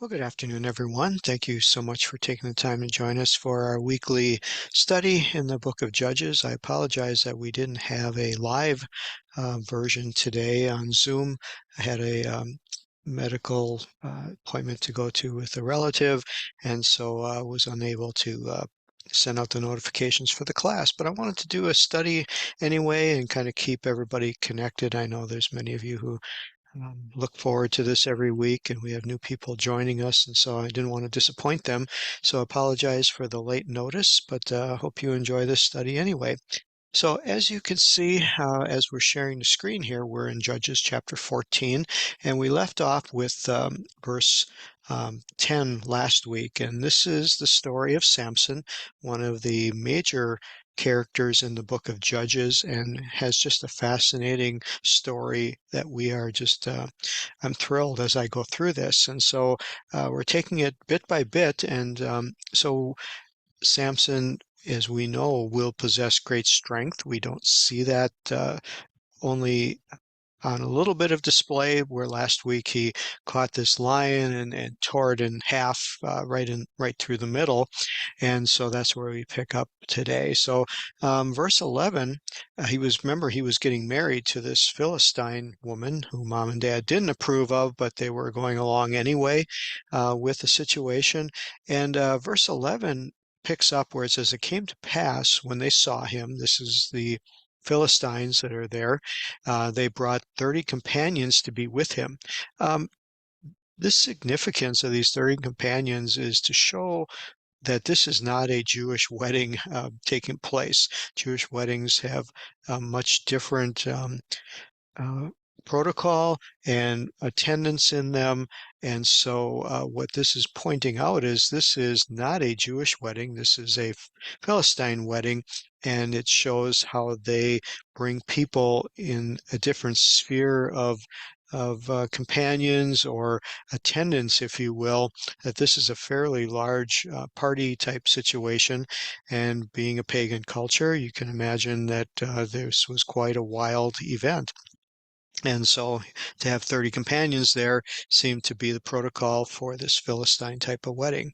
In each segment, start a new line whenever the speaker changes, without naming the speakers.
Well, good afternoon, everyone. Thank you so much for taking the time to join us for our weekly study in the book of Judges. I apologize that we didn't have a live version today on Zoom. I had a medical appointment to go to with a relative, and so I was unable to send out the notifications for the class. But I wanted to do a study anyway and kind of keep everybody connected. I know there's many of you who look forward to this every week, and we have new people joining us, and so I didn't want to disappoint them. So I apologize for the late notice, but hope you enjoy this study anyway. So as you can see, as we're sharing the screen here, we're in Judges chapter 14, and we left off with verse 10 last week. And this is the story of Samson, one of the major characters in the book of Judges, and has just a fascinating story that we are just, I'm thrilled as I go through this. And so we're taking it bit by bit. And so Samson, as we know, will possess great strength. We don't see that only on a little bit of display, where last week he caught this lion and tore it in half, right through the middle. And so that's where we pick up today. So verse 11, remember, he was getting married to this Philistine woman who mom and dad didn't approve of, but they were going along anyway with the situation. And verse 11 picks up where it says, "It came to pass when they saw him," this is the Philistines that are there, they brought 30 companions to be with him. Um, this significance of these 30 companions is to show that this is not a Jewish wedding taking place. Jewish weddings have a much different uh, protocol and attendance in them. And so, what this is pointing out is this is not a Jewish wedding. This is a Philistine wedding, and it shows how they bring people in a different sphere of companions or attendance, if you will, that this is a fairly large party type situation. And being a pagan culture, you can imagine that this was quite a wild event. And so to have 30 companions there seemed to be the protocol for this Philistine type of wedding.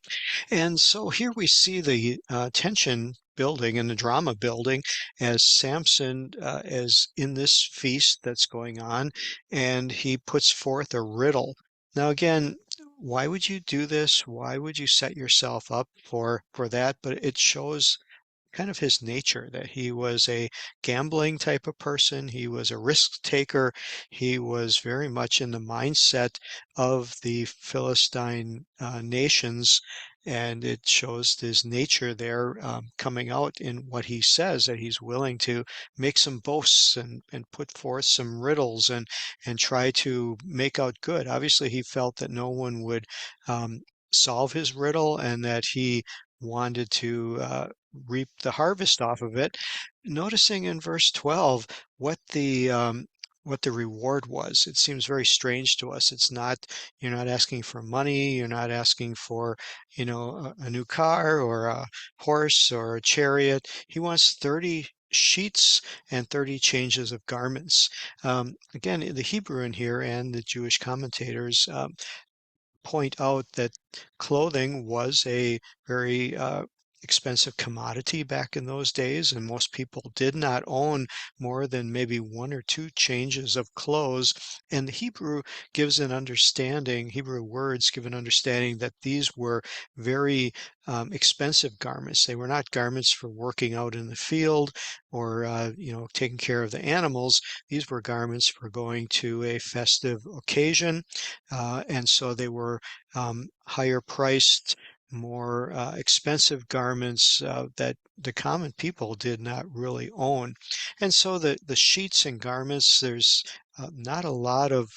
And so here we see the tension building and the drama building as Samson is in this feast that's going on, and he puts forth a riddle. Now, again, why would you do this? Why would you set yourself up for that? But it shows kind of his nature, that he was a gambling type of person. He was a risk taker. He was very much in the mindset of the Philistine nations. And it shows his nature there coming out in what he says, that he's willing to make some boasts and put forth some riddles and try to make out good. Obviously, he felt that no one would solve his riddle, and that he wanted to reap the harvest off of it. Noticing in verse 12 what the reward was. It seems very strange to us. It's not, you're not asking for money, you're not asking for, a new car or a horse or a chariot. He wants 30 sheets and 30 changes of garments. Again, the Hebrew in here and the Jewish commentators point out that clothing was a very expensive commodity back in those days, and most people did not own more than maybe one or two changes of clothes. And the Hebrew words give an understanding that these were very expensive garments. They were not garments for working out in the field or taking care of the animals. These were garments for going to a festive occasion, and so they were higher priced, more expensive garments that the common people did not really own. And so the sheets and garments, there's not a lot of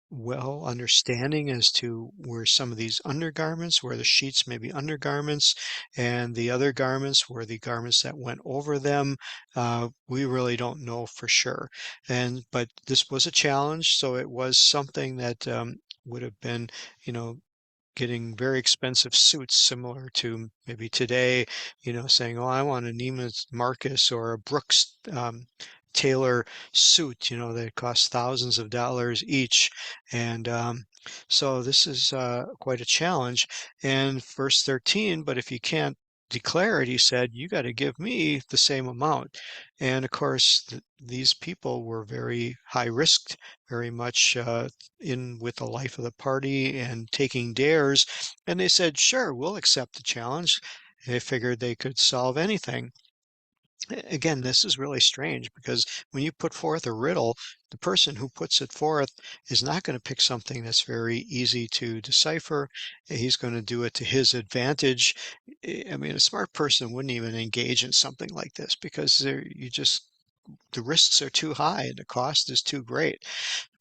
well understanding as to where some of these undergarments, where the sheets may be undergarments, and the other garments were the garments that went over them. We really don't know for sure. But this was a challenge, so it was something that would have been, you know, getting very expensive suits, similar to maybe today, saying, "Oh, I want a Neiman Marcus or a Brooks tailor suit, that costs thousands of dollars each. And so this is quite a challenge. And verse 13, but if you can't declare it, he said, you got to give me the same amount. And of course, these people were very high risked, very much in with the life of the party and taking dares. And they said, sure, we'll accept the challenge. They figured they could solve anything. Again, this is really strange because when you put forth a riddle, the person who puts it forth is not going to pick something that's very easy to decipher. He's going to do it to his advantage. I mean, a smart person wouldn't even engage in something like this because the risks are too high and the cost is too great.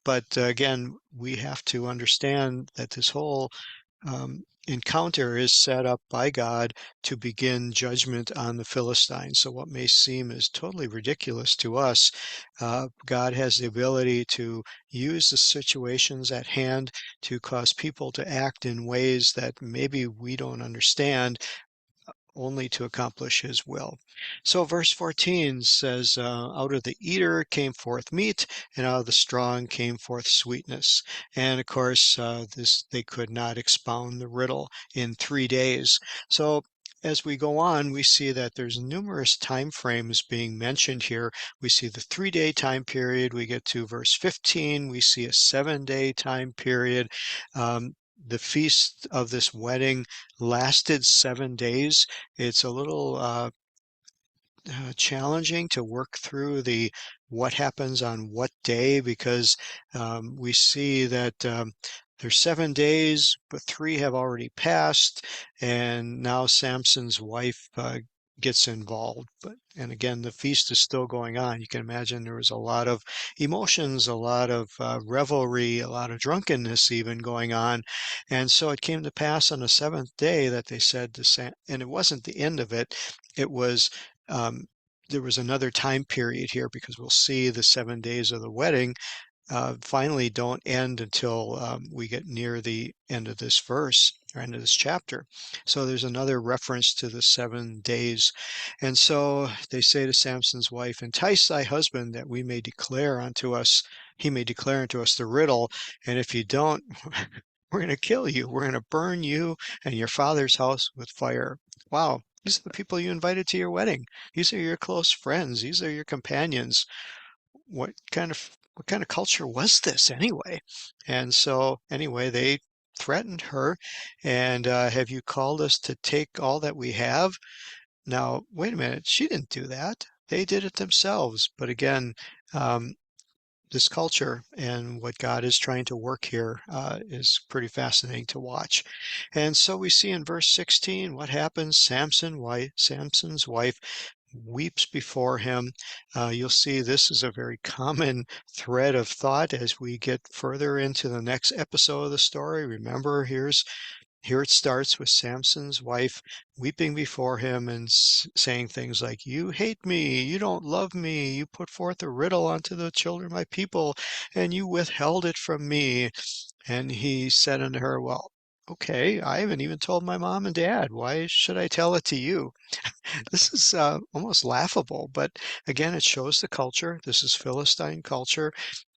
But again, we have to understand that this whole encounter is set up by God to begin judgment on the Philistines. So, what may seem as totally ridiculous to us, God has the ability to use the situations at hand to cause people to act in ways that maybe we don't understand, only to accomplish his will. So verse 14 says, out of the eater came forth meat, and out of the strong came forth sweetness. And of course, they could not expound the riddle in 3 days. So as we go on, we see that there's numerous time frames being mentioned here. We see the 3-day time period. We get to verse 15. We see a 7-day time period. The feast of this wedding lasted 7 days. It's a little challenging to work through the what happens on what day because we see that there's 7 days, but 3 have already passed, and now Samson's wife gets involved. And again, the feast is still going on. You can imagine there was a lot of emotions, a lot of revelry, a lot of drunkenness even going on. And so it came to pass on the seventh day that they said to Sam, and it wasn't the end of it. It was there was another time period here because we'll see the 7 days of the wedding finally don't end until we get near the end of this verse or end of this chapter. So there's another reference to the 7 days. And so they say to Samson's wife, entice thy husband that he may declare unto us the riddle. And if you don't, we're going to kill you. We're going to burn you and your father's house with fire. Wow. These are the people you invited to your wedding. These are your close friends. These are your companions. What kind of culture was this anyway? And so anyway, they threatened her and have you called us to take all that we have? Now, wait a minute. She didn't do that. They did it themselves. But again, um, this culture and what God is trying to work here is pretty fascinating to watch. And so we see in verse 16 what happens. Samson's wife weeps before him. You'll see this is a very common thread of thought as we get further into the next episode of the story. Remember, here it starts with Samson's wife weeping before him and saying things like, you hate me, you don't love me, you put forth a riddle unto the children of my people, and you withheld it from me. And he said unto her, well, okay, I haven't even told my mom and dad. Why should I tell it to you? This is almost laughable, but again, it shows the culture. This is Philistine culture.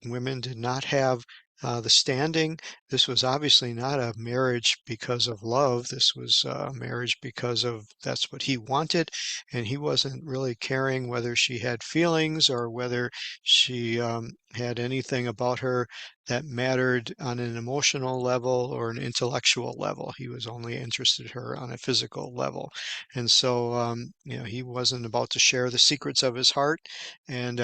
Women did not have the standing. This was obviously not a marriage because of love. This was a marriage because of that's what he wanted, and he wasn't really caring whether she had feelings or whether she had anything about her that mattered on an emotional level or an intellectual level. He was only interested in her on a physical level. And so, he wasn't about to share the secrets of his heart, and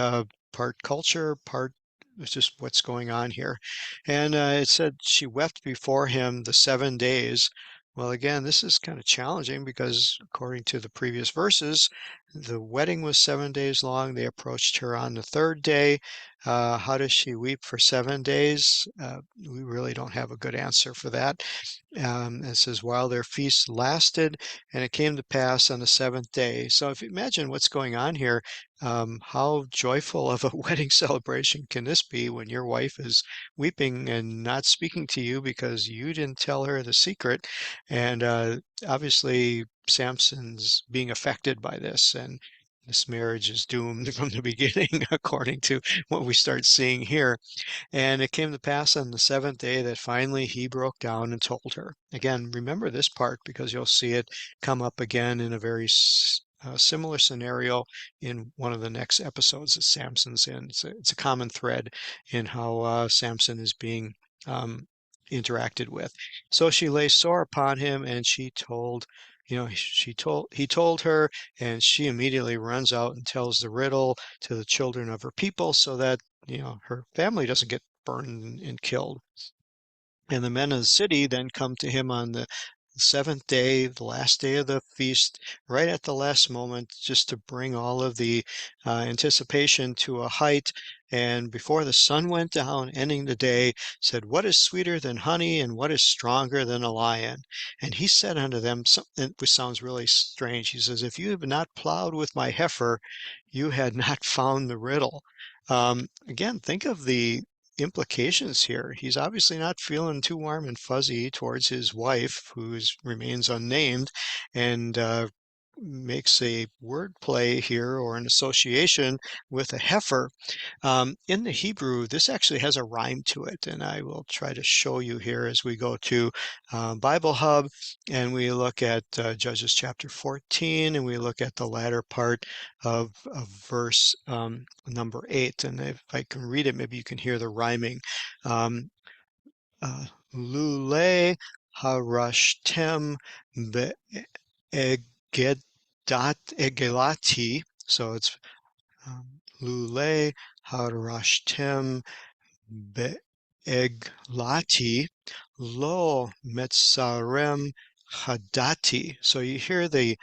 part culture, part it's just what's going on here. And it said she wept before him the 7 days. Well, again, this is kind of challenging because according to the previous verses, the wedding was 7 days long. They approached her on the third day. How does she weep for 7 days? We really don't have a good answer for that. It says, while their feast lasted, and it came to pass on the seventh day. So if you imagine what's going on here, how joyful of a wedding celebration can this be when your wife is weeping and not speaking to you because you didn't tell her the secret? And obviously, Samson's being affected by this. And this marriage is doomed from the beginning, according to what we start seeing here. And it came to pass on the seventh day that finally he broke down and told her. Again, remember this part because you'll see it come up again in a very similar scenario in one of the next episodes that Samson's in. It's a common thread in how Samson is being interacted with. So she lay sore upon him, and he told her, and she immediately runs out and tells the riddle to the children of her people so that her family doesn't get burned and killed. And the men of the city then come to him on the seventh day, the last day of the feast, right at the last moment, just to bring all of the anticipation to a height. And before the sun went down, ending the day, said, "What is sweeter than honey, and what is stronger than a lion?" And he said unto them something which sounds really strange. He says, "If you have not plowed with my heifer, you had not found the riddle." Again, think of the implications here. He's obviously not feeling too warm and fuzzy towards his wife, who remains unnamed, and makes a word play here or an association with a heifer. In the Hebrew, this actually has a rhyme to it, and I will try to show you here as we go to Bible Hub and we look at Judges chapter 14 and we look at the latter part of verse number 8. And if I can read it, maybe you can hear the rhyming. Um, uh, Lule harashtem be'egedat egelati. So it's Lule harashtem be'eglati lo metzarem hadati. So you hear the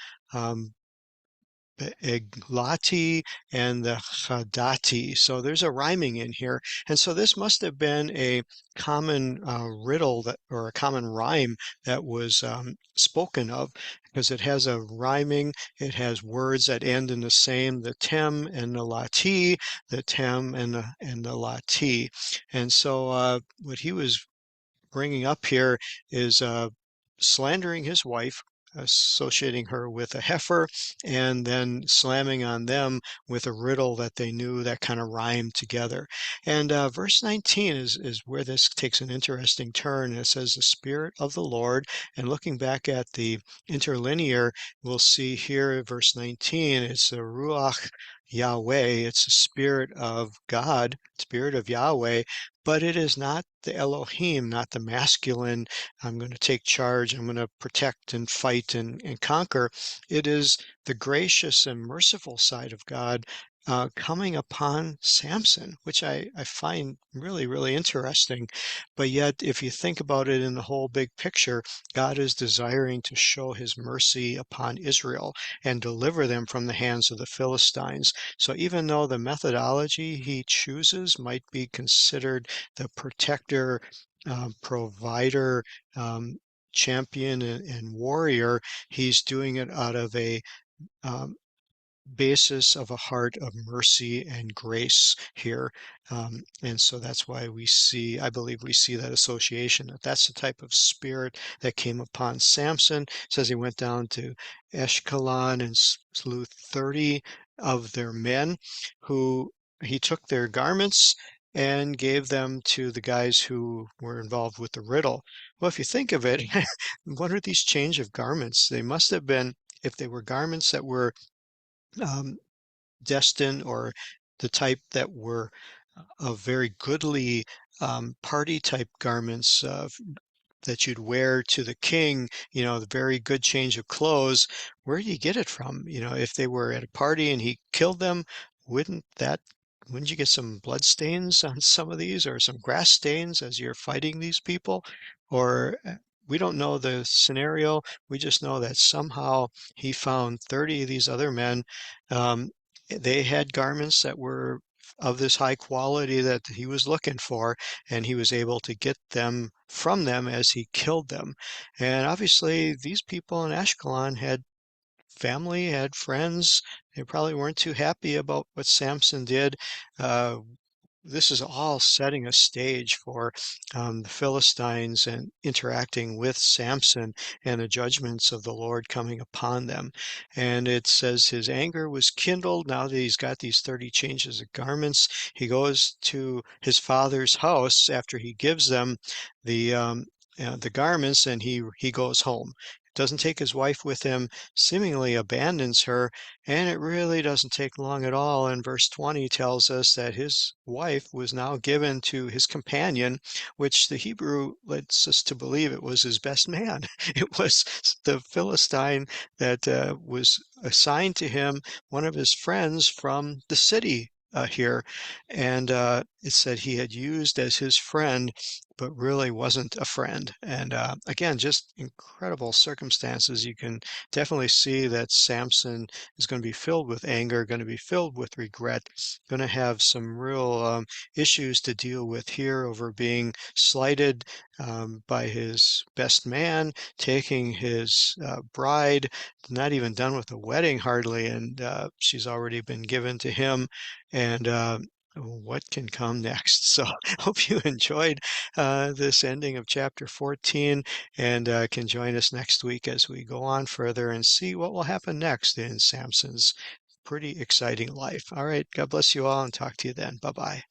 Eglati and the Hadati. So there's a rhyming in here. And so this must have been a common riddle or a common rhyme that was spoken of because it has a rhyming. It has words that end in the same, the tem and the lati, the tem and the lati. And so what he was bringing up here is slandering his wife, associating her with a heifer, and then slamming on them with a riddle that they knew that kind of rhymed together. And verse 19 is where this takes an interesting turn. It says, "The Spirit of the Lord," and looking back at the interlinear, we'll see here, verse 19, it's the Ruach Yahweh, it's the Spirit of God, Spirit of Yahweh, but it is not the Elohim, not the masculine, I'm going to take charge, I'm going to protect and fight and conquer. It is the gracious and merciful side of God coming upon Samson, which I find really, really interesting. But yet, if you think about it in the whole big picture, God is desiring to show his mercy upon Israel and deliver them from the hands of the Philistines. So even though the methodology he chooses might be considered the protector, provider, um, champion, and warrior, he's doing it out of a um, basis of a heart of mercy and grace here. And so that's why I believe we see that association, that's the type of spirit that came upon Samson. It says he went down to Eshkelon and slew 30 of their men who he took their garments and gave them to the guys who were involved with the riddle. Well, if you think of it, what are these change of garments? They must have been, if they were garments that were um, destined or the type that were of very goodly party type garments that you'd wear to the king, the very good change of clothes. Where do you get it from? If they were at a party and he killed them, wouldn't that wouldn't you get some blood stains on some of these or some grass stains as you're fighting these people? Or we don't know the scenario. We just know that somehow he found 30 of these other men. Um, they had garments that were of this high quality that he was looking for, and he was able to get them from them as he killed them. And obviously, these people in Ashkelon had family, had friends. They probably weren't too happy about what Samson did. Uh, this is all setting a stage for the Philistines and interacting with Samson and the judgments of the Lord coming upon them. And it says his anger was kindled. Now that he's got these 30 changes of garments, he goes to his father's house after he gives them the the garments, and he goes home. Doesn't take his wife with him, seemingly abandons her, and it really doesn't take long at all. And verse 20 tells us that his wife was now given to his companion, which the Hebrew lets us to believe it was his best man. It was the Philistine that was assigned to him, one of his friends from the city here. And it said he had used as his friend, but really wasn't a friend. And again, just incredible circumstances. You can definitely see that Samson is going to be filled with anger, going to be filled with regret, going to have some real issues to deal with here over being slighted by his best man, taking his bride, not even done with the wedding hardly, and she's already been given to him. And what can come next? So hope you enjoyed this ending of chapter 14 and can join us next week as we go on further and see what will happen next in Samson's pretty exciting life. All right. God bless you all and talk to you then. Bye bye.